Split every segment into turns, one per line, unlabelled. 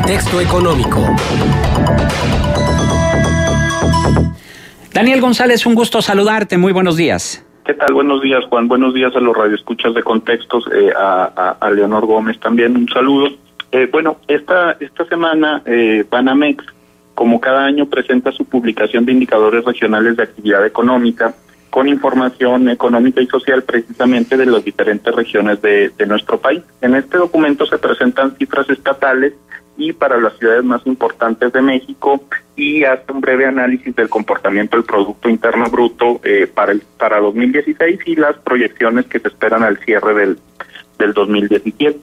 Contexto económico.
Daniel González, un gusto saludarte. Muy buenos días.
¿Qué tal? Buenos días, Juan. Buenos días a los radioescuchas de Contextos, a Leonor Gómez también un saludo. Bueno, esta semana Banamex, como cada año, presenta su publicación de indicadores regionales de actividad económica con información económica y social precisamente de las diferentes regiones de nuestro país. En este documento se presentan cifras estatales y para las ciudades más importantes de México, y hace un breve análisis del comportamiento del Producto Interno Bruto para 2016 y las proyecciones que se esperan al cierre del 2017.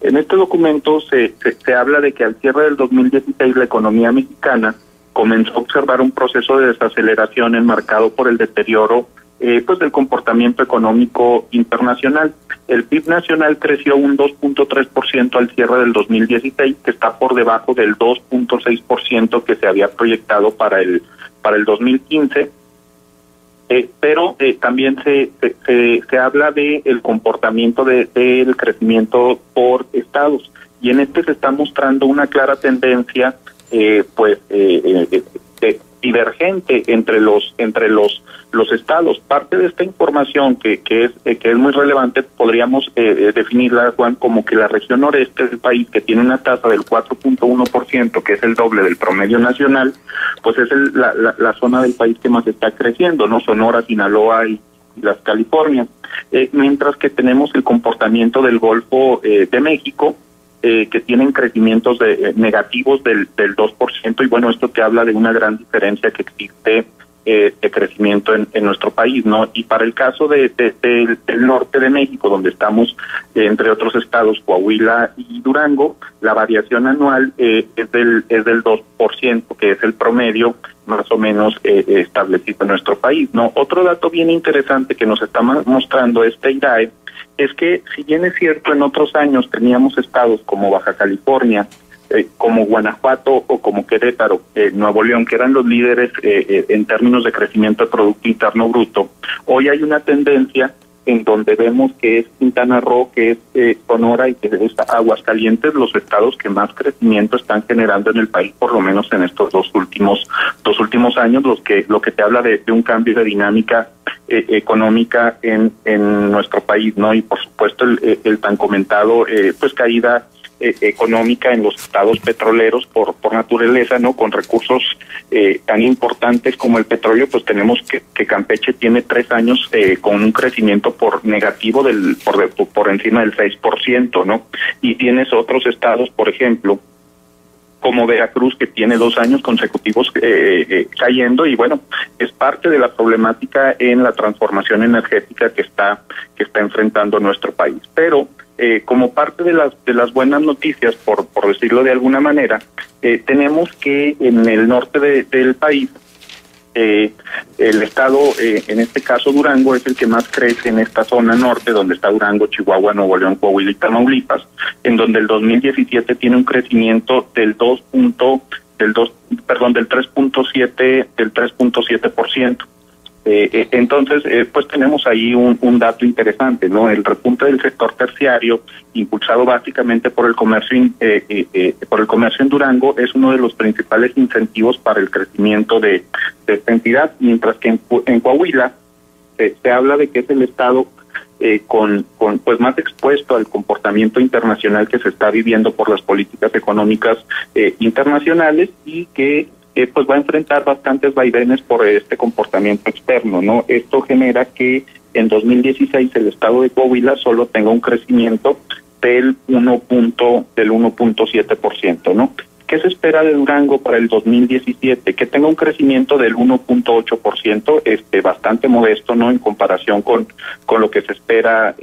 En este documento se habla de que al cierre del 2016 la economía mexicana comenzó a observar un proceso de desaceleración enmarcado por el deterioro del comportamiento económico internacional. El PIB nacional creció un 2.3% al cierre del 2016, que está por debajo del 2.6% que se había proyectado para el 2015. Pero también se habla de el comportamiento del crecimiento por estados, y en este se está mostrando una clara tendencia divergente entre los estados. Parte de esta información que es muy relevante podríamos definirla, Juan, como que la región noreste del país, que tiene una tasa del 4.1%, que es el doble del promedio nacional, pues es la zona del país que más está creciendo, ¿no? Sonora, Sinaloa y las Californias. Mientras que tenemos el comportamiento del Golfo de México, que tienen crecimientos negativos del 2%, y bueno, esto te habla de una gran diferencia que existe de crecimiento en nuestro país, ¿no? Y para el caso del norte de México, donde estamos, entre otros estados, Coahuila y Durango, la variación anual es del 2%, que es el promedio más o menos establecido en nuestro país, ¿no? Otro dato bien interesante que nos está mostrando este IRAE es que, si bien es cierto, en otros años teníamos estados como Baja California, como Guanajuato o como Querétaro, Nuevo León, que eran los líderes en términos de crecimiento de Producto Interno Bruto, hoy hay una tendencia en donde vemos que es Quintana Roo, que es Sonora y que es Aguascalientes, los estados que más crecimiento están generando en el país, por lo menos en estos dos últimos años, lo que te habla de un cambio de dinámica económica en nuestro país, ¿no? Y por supuesto el tan comentado caída económica en los estados petroleros por naturaleza, ¿no? Con recursos tan importantes como el petróleo, pues tenemos que Campeche tiene 3 años con un crecimiento negativo por encima del 6%, ¿no? Y tienes otros estados, por ejemplo, como Veracruz, que tiene 2 años consecutivos cayendo, y bueno, es parte de la problemática en la transformación energética que está enfrentando nuestro país. Pero como parte de las buenas noticias, por decirlo de alguna manera, tenemos que en el norte del país, el estado, en este caso Durango, es el que más crece en esta zona norte, donde está Durango, Chihuahua, Nuevo León, Coahuila y Tamaulipas, en donde el 2017 tiene un crecimiento del 3.7%. Entonces, pues tenemos ahí un dato interesante, ¿no? El repunte del sector terciario, impulsado básicamente por el comercio en Durango, es uno de los principales incentivos para el crecimiento de esta entidad, mientras que en Coahuila se habla de que es el estado con más expuesto al comportamiento internacional que se está viviendo por las políticas económicas internacionales, y que pues va a enfrentar bastantes vaivenes por este comportamiento externo, ¿no? Esto genera que en 2016 el estado de Coahuila solo tenga un crecimiento del 1.7%, ¿no? ¿Qué se espera de Durango para el 2017? Que tenga un crecimiento del 1.8%, bastante modesto, ¿no? En comparación con lo que se espera,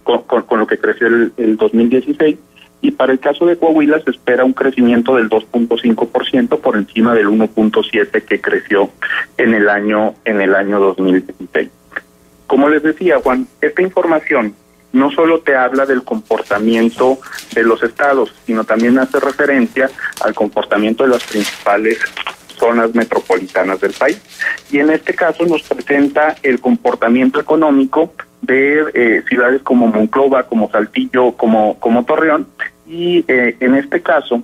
con lo que creció el 2016. Y para el caso de Coahuila se espera un crecimiento del 2.5% por encima del 1.7% que creció en el año 2016. Como les decía, Juan, esta información no solo te habla del comportamiento de los estados, sino también hace referencia al comportamiento de las principales zonas metropolitanas del país. Y en este caso nos presenta el comportamiento económico de ciudades como Monclova, como Saltillo, como Torreón, y en este caso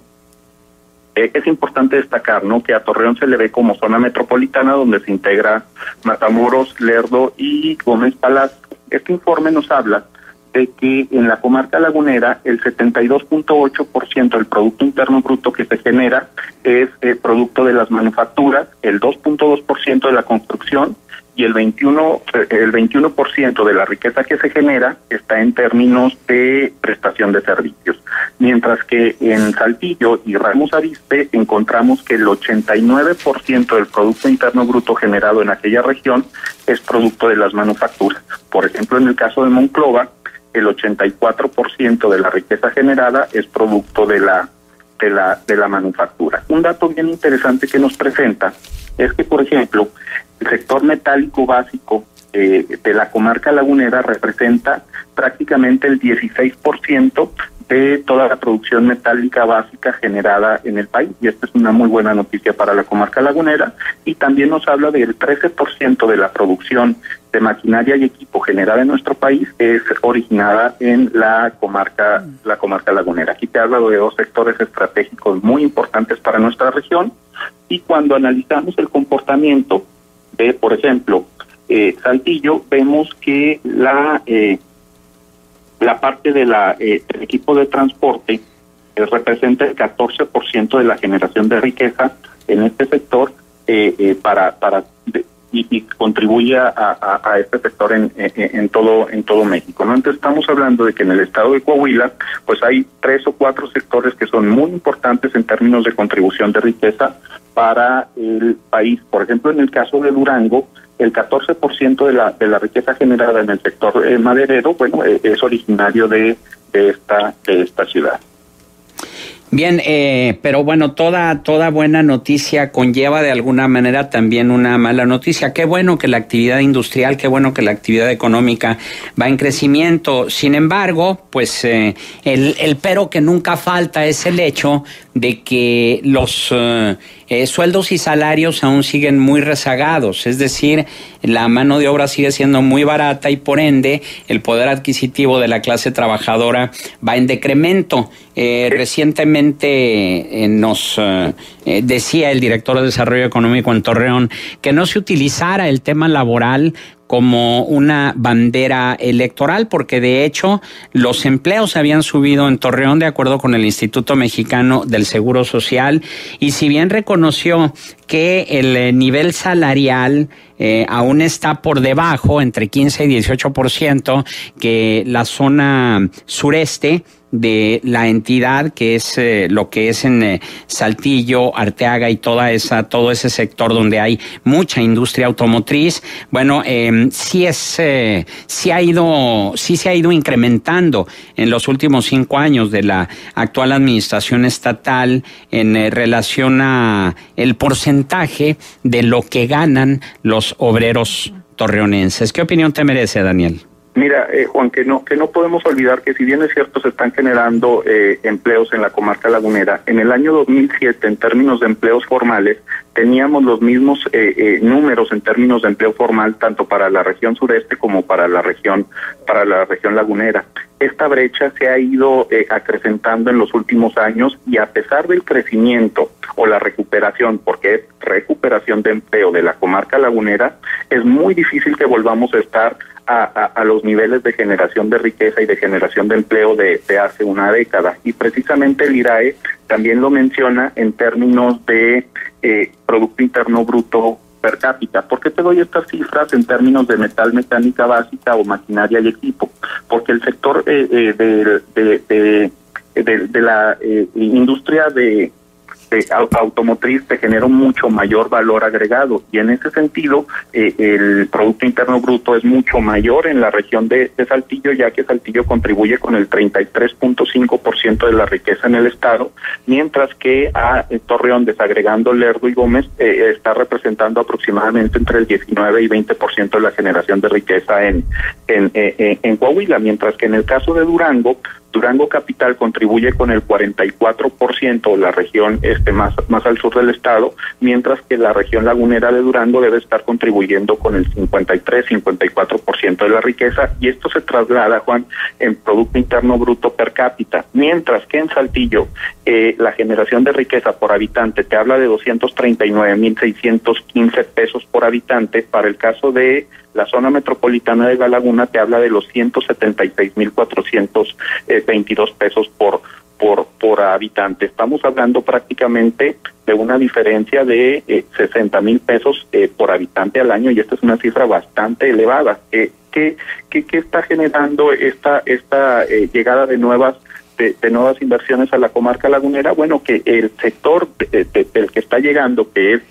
Es importante destacar, ¿no?, que a Torreón se le ve como zona metropolitana donde se integra Matamoros, Lerdo y Gómez Palacio. Este informe nos habla de que en la comarca lagunera el 72.8% del Producto Interno Bruto que se genera es producto de las manufacturas, el 2.2% de la construcción y el 21% de la riqueza que se genera está en términos de prestación de servicios. Mientras que en Saltillo y Ramos Arizpe encontramos que el 89% del Producto Interno Bruto generado en aquella región es producto de las manufacturas. Por ejemplo, en el caso de Monclova, el 84% de la riqueza generada es producto de la manufactura. Un dato bien interesante que nos presenta es que, por ejemplo, el sector metálico básico de la comarca lagunera representa prácticamente el 16% de toda la producción metálica básica generada en el país, y esta es una muy buena noticia para la comarca lagunera, y también nos habla del 13% de la producción de maquinaria y equipo generada en nuestro país es originada en la comarca lagunera. Aquí te hablo de dos sectores estratégicos muy importantes para nuestra región, y cuando analizamos el comportamiento de, por ejemplo, Saltillo, vemos que la parte de del equipo de transporte representa el 14% de la generación de riqueza en este sector y contribuye a este sector en todo México, ¿no? Entonces estamos hablando de que en el estado de Coahuila pues hay 3 o 4 sectores que son muy importantes en términos de contribución de riqueza para el país. Por ejemplo, en el caso de Durango, el 14% de la riqueza generada en el sector maderero, bueno, es originario de esta ciudad.
Bien, pero bueno, toda buena noticia conlleva de alguna manera también una mala noticia. Qué bueno que la actividad industrial, qué bueno que la actividad económica va en crecimiento. Sin embargo, pues el pero que nunca falta es el hecho de que los sueldos y salarios aún siguen muy rezagados, es decir, la mano de obra sigue siendo muy barata y por ende el poder adquisitivo de la clase trabajadora va en decremento. Recientemente nos decía el director de Desarrollo Económico en Torreón que no se utilizara el tema laboral como una bandera electoral, porque de hecho los empleos habían subido en Torreón de acuerdo con el Instituto Mexicano del Seguro Social, y si bien reconoció que el nivel salarial aún está por debajo, entre 15 y 18%, que la zona sureste de la entidad, que es lo que es en Saltillo, Arteaga y todo ese sector donde hay mucha industria automotriz, bueno, sí se ha ido incrementando en los últimos 5 años de la actual administración estatal en relación a el porcentaje de lo que ganan los obreros torreonenses. ¿Qué opinión te merece, Daniel?
Mira, Juan, que no podemos olvidar que si bien es cierto se están generando empleos en la comarca lagunera, en el año 2007 en términos de empleos formales teníamos los mismos números en términos de empleo formal tanto para la región sureste como para la región lagunera. Esta brecha se ha ido acrecentando en los últimos años, y a pesar del crecimiento o la recuperación, porque es recuperación de empleo de la comarca lagunera, es muy difícil que volvamos a estar a los niveles de generación de riqueza y de generación de empleo de hace una década. Y precisamente el IRAE también lo menciona en términos de Producto Interno Bruto per cápita. ¿Por qué te doy estas cifras en términos de metal, mecánica básica o maquinaria y equipo? Porque el sector de la industria de automotriz te genera un mucho mayor valor agregado, y en ese sentido el Producto Interno Bruto es mucho mayor en la región de Saltillo, ya que Saltillo contribuye con el 33.5% de la riqueza en el estado, mientras que a Torreón, desagregando Lerdo y Gómez, está representando aproximadamente entre el 19 y 20% de la generación de riqueza en Coahuila, mientras que en el caso de Durango capital contribuye con el 44%, la región más al sur del estado, mientras que la región lagunera de Durango debe estar contribuyendo con el 53-54% de la riqueza, y esto se traslada, Juan, en Producto Interno Bruto per cápita, mientras que en Saltillo la generación de riqueza por habitante te habla de 239.615 pesos por habitante. Para el caso de la zona metropolitana de La Laguna te habla de los 176.422 pesos por habitante. Estamos hablando prácticamente de una diferencia de 60,000 pesos por habitante al año, y esta es una cifra bastante elevada. ¿Qué está generando esta llegada de nuevas inversiones a la comarca lagunera? Bueno, que el sector del que está llegando, que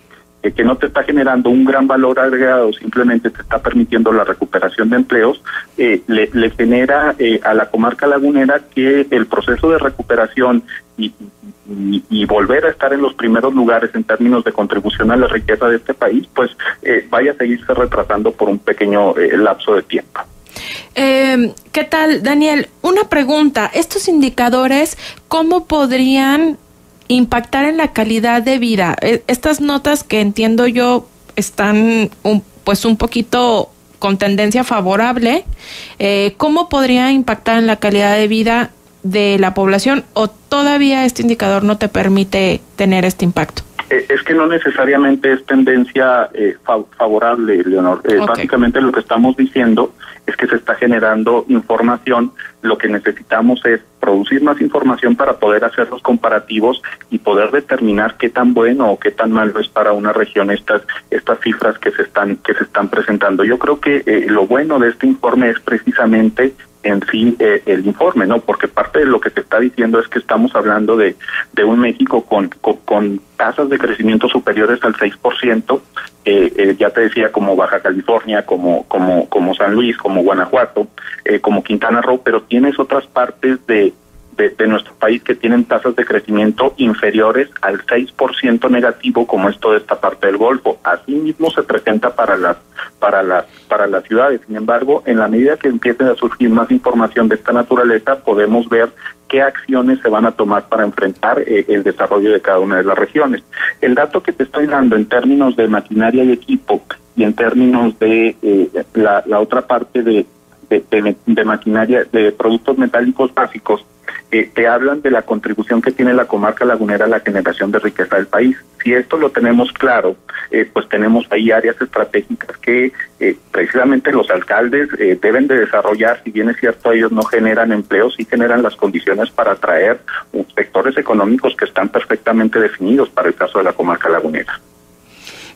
no te está generando un gran valor agregado, simplemente te está permitiendo la recuperación de empleos, le genera a la comarca lagunera que el proceso de recuperación y volver a estar en los primeros lugares en términos de contribución a la riqueza de este país, pues vaya a seguirse retrasando por un pequeño lapso de tiempo.
¿Qué tal, Daniel? Una pregunta, ¿estos indicadores cómo podrían impactar en la calidad de vida? Estas notas que entiendo yo están un poquito con tendencia favorable, ¿cómo podría impactar en la calidad de vida de la población, o todavía este indicador no te permite tener este impacto?
Es que no necesariamente es tendencia favorable, Leonor. Okay. Básicamente lo que estamos diciendo es que se está generando información. Lo que necesitamos es producir más información para poder hacer los comparativos y poder determinar qué tan bueno o qué tan malo es para una región estas cifras que se están presentando. Yo creo que lo bueno de este informe es precisamente en sí el informe, ¿no? Porque parte de lo que se está diciendo es que estamos hablando de un México con tasas de crecimiento superiores al 6%, ya te decía, como Baja California, como San Luis, como Guanajuato, como Quintana Roo, pero tienes otras partes de nuestro país que tienen tasas de crecimiento inferiores al 6% negativo, como es toda esta parte del Golfo. Así mismo se presenta para las ciudades. Sin embargo, en la medida que empiece a surgir más información de esta naturaleza, podemos ver qué acciones se van a tomar para enfrentar el desarrollo de cada una de las regiones. El dato que te estoy dando en términos de maquinaria y equipo y en términos de la otra parte de maquinaria, de productos metálicos básicos, te hablan de la contribución que tiene la comarca lagunera a la generación de riqueza del país. Si esto lo tenemos claro, pues tenemos ahí áreas estratégicas que precisamente los alcaldes deben de desarrollar. Si bien es cierto, ellos no generan empleos, sí generan las condiciones para atraer sectores económicos que están perfectamente definidos para el caso de la comarca lagunera.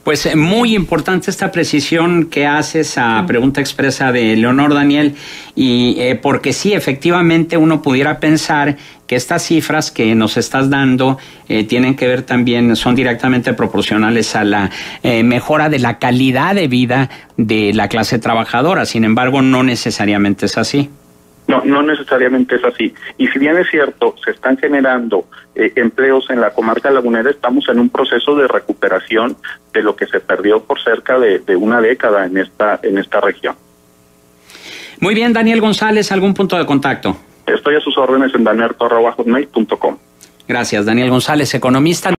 Pues muy importante esta precisión que haces a pregunta expresa de Leonor, Daniel, y porque sí, efectivamente uno pudiera pensar que estas cifras que nos estás dando tienen que ver también, son directamente proporcionales a la mejora de la calidad de vida de la clase trabajadora. Sin embargo, no necesariamente es así.
No necesariamente es así. Y si bien es cierto, se están generando empleos en la comarca lagunera, estamos en un proceso de recuperación de lo que se perdió por cerca de una década en esta región.
Muy bien, Daniel González, ¿algún punto de contacto?
Estoy a sus órdenes en danerto@hotmail.com.
Gracias, Daniel González, economista.